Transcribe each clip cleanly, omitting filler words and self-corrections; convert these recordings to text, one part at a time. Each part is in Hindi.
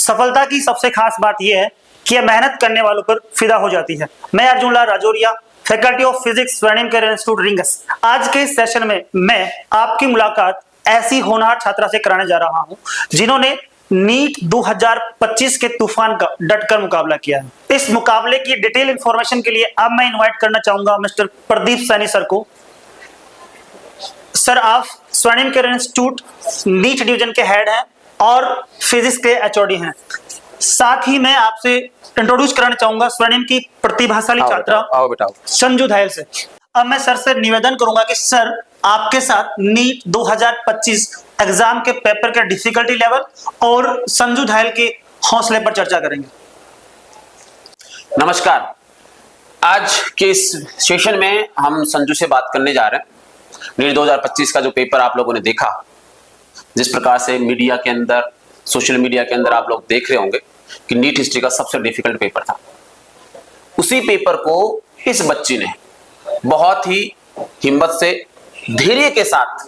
सफलता की सबसे खास बात यह है कि यह मेहनत करने वालों पर फिदा हो जाती है। मैं Arjun Lal Rajauria, faculty of physics, स्वर्णिम करियर इंस्टीट्यूट रिंगस। आज के इस सेशन में मैं आपकी मुलाकात ऐसी होनहार छात्रा से कराने जा रहा हूं जिन्होंने नीट 2025 के तूफान का डटकर मुकाबला किया है। इस मुकाबले की डिटेल इंफॉर्मेशन के लिए अब मैं इनवाइट करना चाहूंगा मिस्टर प्रदीप सैनी सर को। सर, आप स्वर्णिम करियर इंस्टीट्यूट नीट डिवीजन के हेड हैं और फिजिक्स के एचओडी हैं। साथ ही मैं आपसे इंट्रोड्यूस कराना चाहूंगा स्वर्णिम की प्रतिभाशाली छात्रा संजू धायल से। अब मैं सर से निवेदन करूंगा कि सर आपके साथ नीट 2025 एग्जाम के पेपर के डिफिकल्टी लेवल और संजू धायल के हौसले पर चर्चा करेंगे। नमस्कार। आज के इस सेशन में हम संजू से बात करने जा रहे हैं। नीट 2025 का जो पेपर आप लोगों ने देखा, जिस प्रकार से मीडिया के अंदर, सोशल मीडिया के अंदर आप लोग देख रहे होंगे कि नीट हिस्ट्री का सबसे डिफिकल्ट पेपर था, उसी पेपर को इस बच्ची ने बहुत ही हिम्मत से, धैर्य के साथ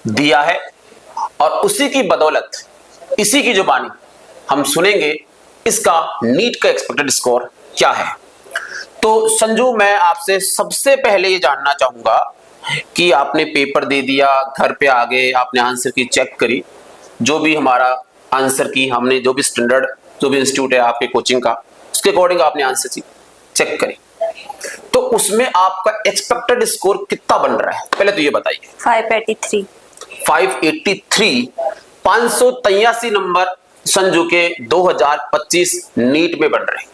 दिया है और उसी की बदौलत, इसी की जुबानी हम सुनेंगे इसका नीट का एक्सपेक्टेड स्कोर क्या है। तो संजू, मैं आपसे सबसे पहले ये जानना चाहूंगा कि आपने पेपर दे दिया, घर पे आ गए, आपने आंसर की चेक करी, जो भी हमारा आंसर की हमने जो भी स्टैंडर्ड, जो भी इंस्टीट्यूट है आपके कोचिंग का, उसके अकॉर्डिंग आपने आंसर की चेक करी, तो उसमें आपका एक्सपेक्टेड स्कोर कितना बन रहा है, पहले तो ये बताइए। 583 583 नंबर संजू के 2025 नीट में बन रहे हैं।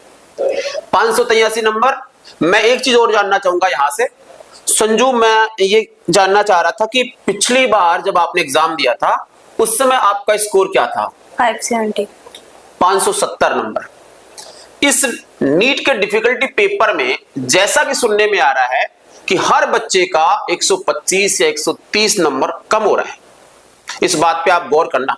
583 नंबर। मैं एक चीज और जानना चाहूंगा यहां से संजू, मैं ये जानना चाह रहा था कि पिछली बार जब आपने एग्जाम दिया था उस समय आपका स्कोर क्या था? 570 570 नंबर। इस नीट के डिफिकल्टी पेपर में जैसा कि सुनने में आ रहा है कि हर बच्चे का 125 या 130 नंबर कम हो रहा है। इस बात पे आप गौर करना।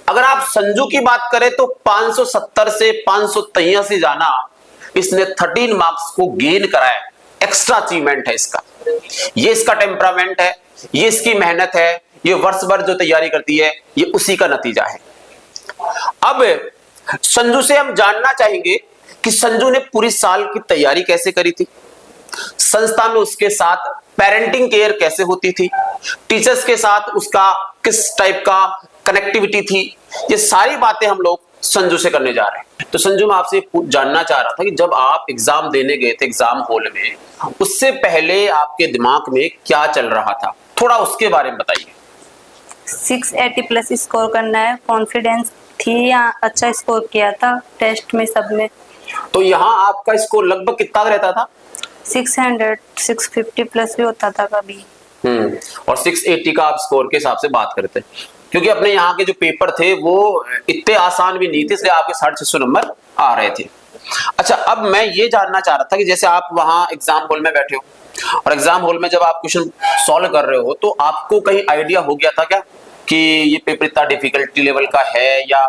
अगर आप संजू की बात करें तो 570 से 583 जाना, इसने 13 मार्क्स को गेन करा है। एक्स्ट्रा अचीवमेंट है इसका। ये इसका टेम्परामेंट है, ये इसकी मेहनत है, ये वर्ष भर जो तैयारी करती है, ये उसी का नतीजा है। अब संजू से हम जानना चाहेंगे कि संजू ने पूरी साल की तैयारी कैसे करी थी, संस्था में उसके साथ पेरेंटिंग केयर कैसे होती थी, टीचर्स के साथ उसका किस टाइप का कनेक्टिविटी थी, ये सारी बातें हम लोग संजू से करने जा रहे हैं। तो संजू, मैं आपसे जानना चाह रहा था कि जब आप एग्जाम देने गए थे एग्जाम हॉल में, उससे पहले आपके दिमाग में क्या चल रहा था, थोड़ा उसके बारे में बताइए। 680 प्लस स्कोर करना है, कॉन्फिडेंस थी या अच्छा स्कोर किया था टेस्ट में सब में। तो यहाँ आपका स्कोर लगभग कितना रहता था? 600 650 प्लस भी होता था कभी। और 680 का आप स्कोर के हिसाब से बात करते, क्योंकि अपने यहाँ के जो पेपर थे वो इतने आसान भी नहीं थे, इसलिए आपके 650 नंबर आ रहे थे। अच्छा, अब मैं ये जानना चाह रहा था कि जैसे आप वहाँ एग्जाम हॉल में बैठे हो और एग्जाम हॉल में जब आप क्वेश्चन सॉल्व कर रहे हो, तो आपको कहीं आइडिया हो गया था क्या कि ये पेपर इतना डिफिकल्टी लेवल का है, या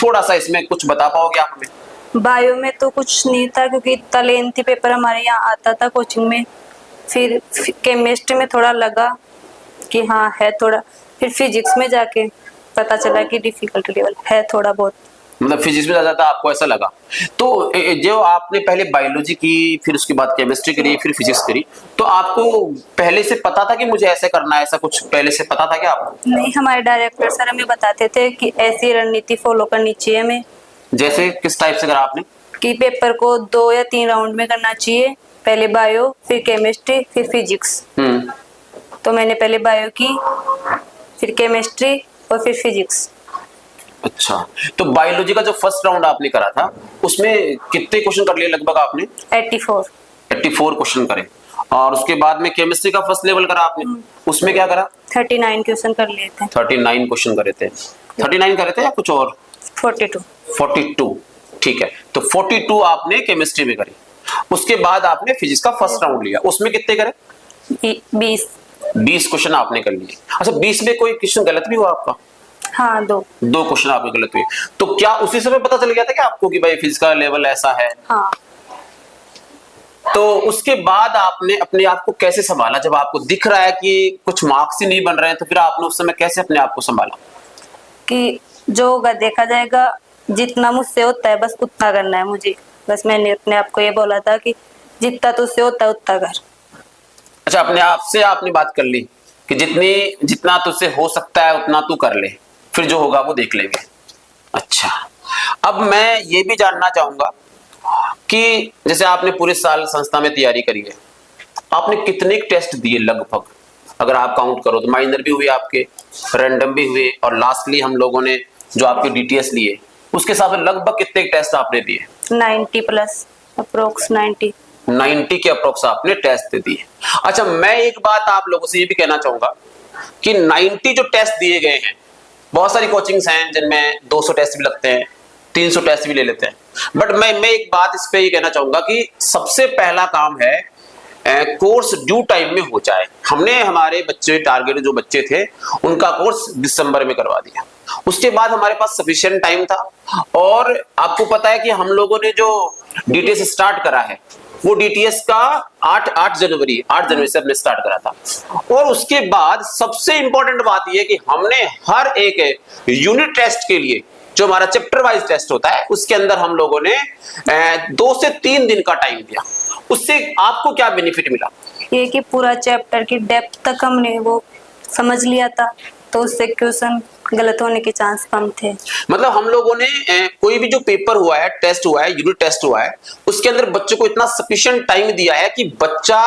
थोड़ा सा इसमें कुछ बता पाओगे आप हमें? बायो में तो कुछ नहीं था क्योंकि इतना लेंथी पेपर हमारे यहाँ आता था कोचिंग में। फिर केमिस्ट्री में थोड़ा लगा कि हाँ है थोड़ा, फिर फिजिक्स में जाके पता चला कि डिफिकल्टी लेवल है थोड़ा बहुत। मतलब फिजिक्स में ज्यादा आपको ऐसा लगा। तो जो आपने पहले बायोलॉजी की, फिर उसके बाद केमिस्ट्री करी, फिर फिजिक्स करी, तो आपको पहले से पता था कि मुझे ऐसे करना है, ऐसा कुछ पहले से पता था क्या आपको? नहीं, हमारे डायरेक्टर सर हमें बताते थे कि ऐसी रणनीति फॉलो करनी चाहिए हमें। जैसे किस टाइप से करा आपने? कि पेपर को 2 या 3 राउंड में करना चाहिए, पहले बायो, फिर केमिस्ट्री, फिर फिजिक्स। तो मैंने पहले बायो की, फिर केमिस्ट्री और फिर फिजिक्स। अच्छा, तो बायोलॉजी का जो फर्स्ट राउंड आपने करा था उसमें कितने क्वेश्चन कर लिए लगभग आपने? 84 क्वेश्चन करे। और उसके बाद में केमिस्ट्री का फर्स्ट लेवल करा आपने, उसमें क्या करा? 39 क्वेश्चन कर लिए थे। 39 क्वेश्चन करे थे। 39 करे थे या कुछ और? 42। ठीक है, तो 42 आपने केमिस्ट्री में करी। उसके बाद आपने फिजिक्स का फर्स्ट राउंड लिया, उसमें कितने करे? 20 क्वेश्चन आपने कर लिए। अच्छा, 20 में कोई क्वेश्चन गलत भी हुआ आपका? हाँ, 2 क्वेश्चन आपके गलत हुए। तो क्या उसी समय पता चल गया था कि आपको कि भाई फिजिक्स का लेवल ऐसा है? हाँ। तो उसके बाद आपने अपने आप को कैसे संभाला? जब आपको दिख रहा है कि कुछ मार्क्स ही नहीं बन रहे हैं, तो फिर आपने उस समय कैसे अपने आप को संभाला? कि जो होगा देखा जाएगा, जितना मुझसे होता है बस उतना करना है मुझे। बस मैंने अपने आप को ये बोला था कि जितना तुझसे होता है उतना कर। अच्छा, अपने आप से आपने बात कर ली कि जितना तुझसे हो सकता है उतना तू कर ले, फिर जो होगा वो देख लेंगे। अच्छा, अब मैं ये भी जानना चाहूंगा कि जैसे आपने पूरे साल संस्था में तैयारी करी है, आपने कितने टेस्ट दिए लगभग, अगर आप काउंट करो तो? माइनर भी हुए आपके, रैंडम भी हुए, और लास्टली हम लोगों ने जो आपके डीटीएस लिए, उसके हिसाब से लगभग कितने टेस्ट आपने दिए? 90 प्लस, अप्रोक्स 90 के अप्रोक्स आपने टेस्ट दे दिए। अच्छा, मैं एक बात आप लोगों से ये भी कहना चाहूंगा कि 90 जो टेस्ट दिए गए हैं, बहुत सारी कोचिंग्स हैं जिनमें 200 टेस्ट भी लगते हैं, 300 टेस्ट भी ले लेते हैं, बट मैं एक बात इस पे ये कहना चाहूंगा कि सबसे पहला काम है कोर्स ड्यू टाइम में हो जाए। हमने हमारे बच्चे, टारगेट जो बच्चे थे उनका कोर्स दिसंबर में करवा दिया, उसके बाद हमारे पास सफिशिएंट टाइम था। और आपको पता है कि हम लोगों ने जो डीटीएस स्टार्ट करा है वो डीटीएस का 8 जनवरी से हमने स्टार्ट करा था। और उसके बाद सबसे इंपॉर्टेंट बात यह कि हमने हर एक यूनिट टेस्ट के लिए जो हमारा चैप्टर वाइज टेस्ट होता है उसके अंदर हम लोगों ने 2 से 3 दिन का टाइम दिया। उससे आपको क्या बेनिफिट मिला? ये कि पूरा चैप्टर की डेप्थ तक हमने वो समझ लिया था, तो उससे क्वेश्चन गलत होने के चांस कम थे। मतलब हम लोगों ने कोई भी जो पेपर हुआ है, टेस्ट हुआ है, यूनिट टेस्ट हुआ है, उसके अंदर बच्चों को इतना सफिशिएंट टाइम दिया है कि बच्चा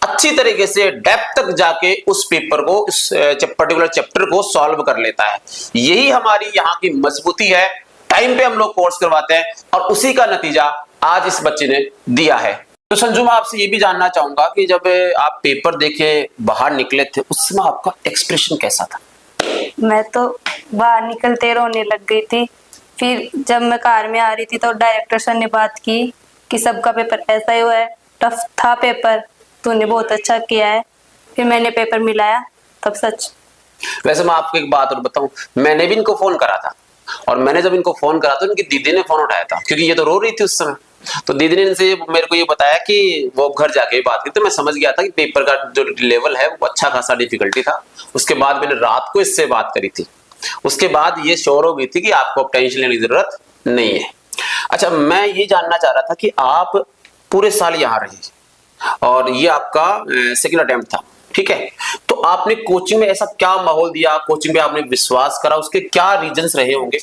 अच्छी तरीके से डेप्थ तक जाके उस पेपर को, उस पर्टिकुलर चैप्टर को सॉल्व कर लेता है। यही हमारी यहाँ की मजबूती है। टाइम पे हम लोग कोर्स करवाते हैं और उसी का नतीजा आज इस बच्चे ने दिया है। तो संजू, मैं आपसे ये भी जानना चाहूंगा कि जब आप पेपर देके बाहर निकले थे उस समय आपका एक्सप्रेशन कैसा था? मैं तो बाहर निकलते रोने लग गई थी। फिर जब मैं कार में आ रही थी तो डायरेक्टर सर ने बात की कि सबका पेपर ऐसा ही हुआ है, टफ था पेपर, तूने बहुत अच्छा किया है। फिर मैंने पेपर मिलाया तब सच। वैसे मैं आपको एक बात और बताऊं, मैंने भी इनको फोन करा था, और मैंने जब इनको फोन करा तो इनकी दीदी ने फोन उठाया था, क्योंकि ये तो रो रही थी उस समय। तो दीदी ने इनसे मेरे को ये बताया कि वो घर जाके बात की, तो मैं समझ गया था कि पेपर का जो लेवल है वो अच्छा खासा डिफिकल्टी था। उसके बाद मैंने रात को इससे बात करी थी, उसके बाद ये श्योर हो गई थी कि आपको अब टेंशन लेने की जरूरत नहीं है। अच्छा, मैं ये जानना चाह रहा था कि आप पूरे साल यहाँ रहे और ये आपका सेकंड अटेम्प्ट था, ठीक है, तो आपने कोचिंग में ऐसा क्या माहौल दिया, कोचिंग पे आपने विश्वास करा, उसके क्या रीजंस रहे होंगे?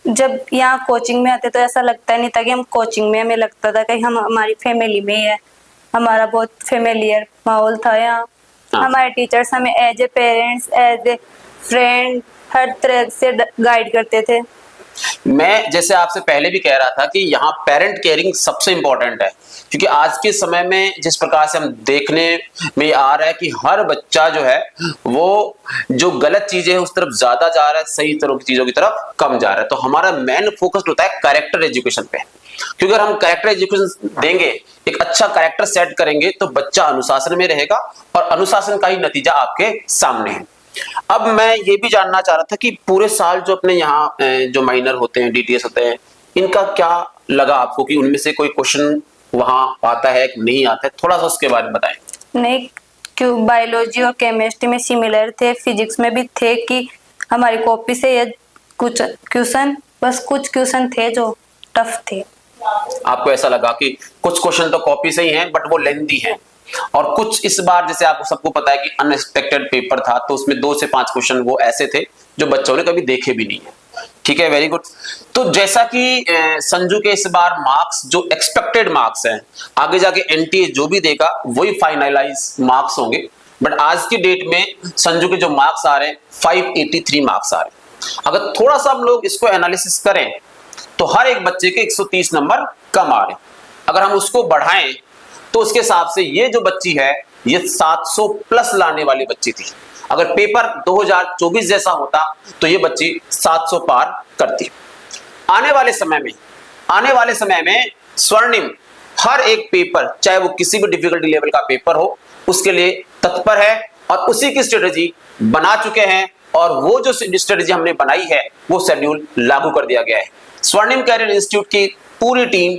जब यहाँ कोचिंग में आते तो ऐसा लगता नहीं था कि हम कोचिंग में, हमें लगता था कि हम हमारी फैमिली में ही है। हमारा बहुत फेमिलियर माहौल था यहाँ। हमारे टीचर्स हमें as a parents, as a friend, हर तरह से गाइड करते थे। मैं जैसे आपसे पहले भी कह रहा था कि यहाँ पेरेंट केयरिंग सबसे इंपॉर्टेंट है, क्योंकि आज के समय में जिस प्रकार से हम देखने में आ रहा है कि हर बच्चा जो है वो जो गलत चीजें है उस तरफ ज्यादा जा रहा है, सही तरह की चीजों की तरफ कम जा रहा है। तो हमारा मेन फोकस होता है कैरेक्टर एजुकेशन पे, क्योंकि अगर हम कैरेक्टर एजुकेशन देंगे, एक अच्छा कैरेक्टर सेट करेंगे, तो बच्चा अनुशासन में रहेगा और अनुशासन का ही नतीजा आपके सामने है। अब मैं ये भी जानना चाह रहा था कि पूरे साल जो अपने यहाँ जो माइनर होते हैं, डीटीएस होते हैं, इनका क्या लगा आपको कि उनमें से कोई क्वेश्चन वहां आता है कि नहीं आता है? थोड़ा सा उसके बारे में बताएं। नहीं, क्यों बायोलॉजी और केमिस्ट्री में सिमिलर थे, फिजिक्स में भी थे कि हमारी कॉपी से ये कुछ क्वेश्चन, बस कुछ क्वेश्चन थे जो टफ थे। आपको ऐसा लगा कि कुछ क्वेश्चन तो कॉपी से ही हैं बट वो लेंथी हैं, और कुछ इस बार जैसे आपको सबको पता है कि अनएक्सपेक्टेड पेपर था, तो उसमें 2 से 5 क्वेश्चन वो ऐसे थे जो बच्चों ने कभी देखे भी नहीं है। ठीक है, वेरी गुड। तो जैसा कि संजू के इस बार मार्क्स जो एक्सपेक्टेड मार्क्स हैं, आगे जाके एनटीए जो भी देगा वही फाइनलाइज मार्क्स होंगे, बट आज की डेट में संजू के जो मार्क्स आ रहे हैं 583 मार्क्स आ रहे हैं। अगर थोड़ा सा हम लोग इसको एनालिसिस करें तो हर एक बच्चे के 130 नंबर कम आ रहे हैं। अगर हम उसको बढ़ाएं तो उसके हिसाब से ये जो बच्ची है ये 700 प्लस लाने वाली बच्ची थी। अगर पेपर 2024 जैसा होता तो ये बच्ची 700 पार करती। आने वाले समय में स्वर्णिम हर एक पेपर, चाहे वो किसी भी डिफिकल्टी लेवल का पेपर हो, उसके लिए तत्पर है और उसी की स्ट्रेटेजी बना चुके हैं, और वो जो स्ट्रेटेजी हमने बनाई है वो शेड्यूल लागू कर दिया गया है। स्वर्णिम कैरियर इंस्टीट्यूट की पूरी टीम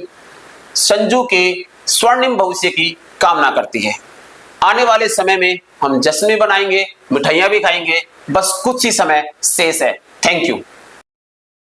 संजू के स्वर्णिम भविष्य की कामना करती है। आने वाले समय में हम जश्न बनाएंगे, मिठाइयां भी खाएंगे, बस कुछ ही समय शेष है। Thank you.